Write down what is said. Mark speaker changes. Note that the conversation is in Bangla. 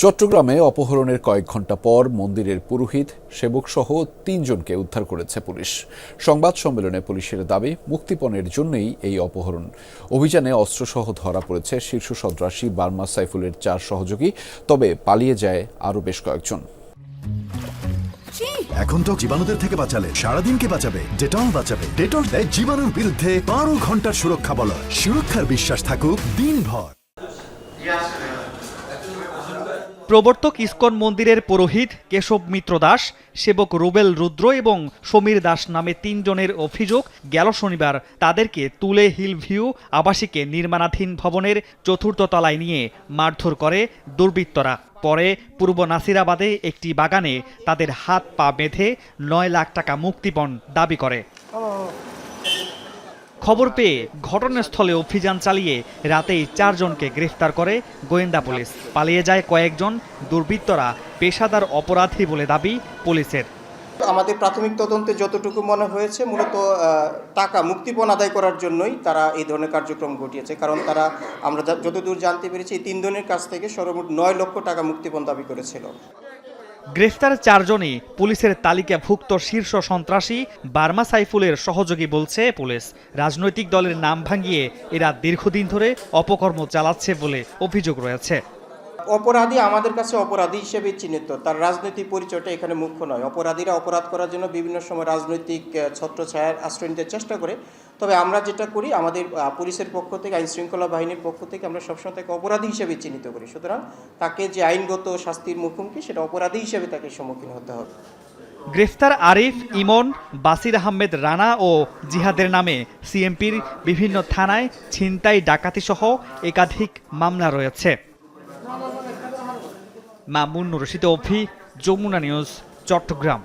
Speaker 1: চট্টগ্রামে অপহরণের কয়েক ঘণ্টা পর মন্দিরের পুরোহিত সেবকসহ ৩ জনকে উদ্ধার করেছে পুলিশ। সংবাদ সম্মেলনে পুলিশের দাবি, মুক্তিপণের জন্যই এই অপহরণ। অভিযানে অস্ত্রসহ ধরা পড়েছে শীর্ষ সন্ত্রাসী বার্মা সাইফুলের 4 সহযোগী, তবে পালিয়ে যায় আরও বেশ কয়েকজন।
Speaker 2: এখন তো জীবাণুদের থেকে বাঁচালে সারাদিনকে বাঁচাবে, ডেটল বাঁচাবে। ডেটল দেয় জীবাণুর বিরুদ্ধে 12 ঘন্টার সুরক্ষা বলয়। সুরক্ষার বিশ্বাস থাকুক দিনভর।
Speaker 3: প্রবর্তক ইস্কন মন্দিরের পুরোহিত কেশব মিত্র দাস, সেবক রুবেল রুদ্র এবং সমীর দাস নামে 3 জনের অভিযোগ, গেল শনিবার তাদেরকে তুলে হিল ভিউ আবাসিকে নির্মাণাধীন ভবনের 4র্থ তলায় নিয়ে মারধর করে দুর্বৃত্তরা। পরে পূর্ব নাসিরাবাদে একটি বাগানে তাদের হাত পা বেঁধে 9 লাখ টাকা মুক্তিপণ দাবি করে। খবর পেয়ে ঘটনাস্থলে অভিযান চালিয়ে রাতেই 4 জনকে গ্রেফতার করে গোয়েন্দা পুলিশ। পালিয়ে যায় কয়েকজন। দুর্বৃত্তরা পেশাদার অপরাধী বলে দাবি পুলিশের।
Speaker 4: আমাদের প্রাথমিক তদন্তে যতটুকু মনে হয়েছে, মূলত টাকা মুক্তিপণ আদায় করার জন্যই তারা এই ধরনের কার্যক্রম ঘটিয়েছে। কারণ আমরা যতদূর জানতে পেরেছি, এই 3 জনের কাছ থেকে সর্বমোট 9 লক্ষ টাকা মুক্তিপণ দাবি করেছিল।
Speaker 3: গ্রেফতার 4 জনই পুলিশের তালিকাভুক্ত শীর্ষ সন্ত্রাসী বার্মা সাইফুলের সহযোগী বলছে পুলিশ। রাজনৈতিক দলের নাম ভাঙিয়ে এরা দীর্ঘদিন ধরে অপকর্ম চালাচ্ছে বলে অভিযোগ রয়েছে।
Speaker 4: অপরাধী আমাদের কাছে অপরাধী হিসেবে চিহ্নিত, তার রাজনৈতিক পরিচয়টা এখানে মুখ্য নয়। অপরাধীরা অপরাধ করার জন্য বিভিন্ন সময় রাজনৈতিক ছত্রছায়ার আশ্রয় নিতে চেষ্টা করে। তবে আমরা যেটা করি, আমাদের পুলিশের পক্ষ থেকে, আইন শৃঙ্খলা বাহিনীর পক্ষ থেকে আমরা সবসময় তাকে অপরাধী হিসেবে চিহ্নিত করি। সুতরাং তাকে যে আইনগত শাস্তির মুখোমুখি, সেটা অপরাধী হিসেবে তাকে সম্মুখীন হতে হবে।
Speaker 3: গ্রেফতার আরিফ, ইমন, বাসির আহমেদ রানা ও জিহাদের নামে সিএমপির বিভিন্ন থানায় ছিনতাই, ডাকাতি সহ একাধিক মামলা রয়েছে। মামুন রশিদ অভি, যমুনা নিউজ, চট্টগ্রাম।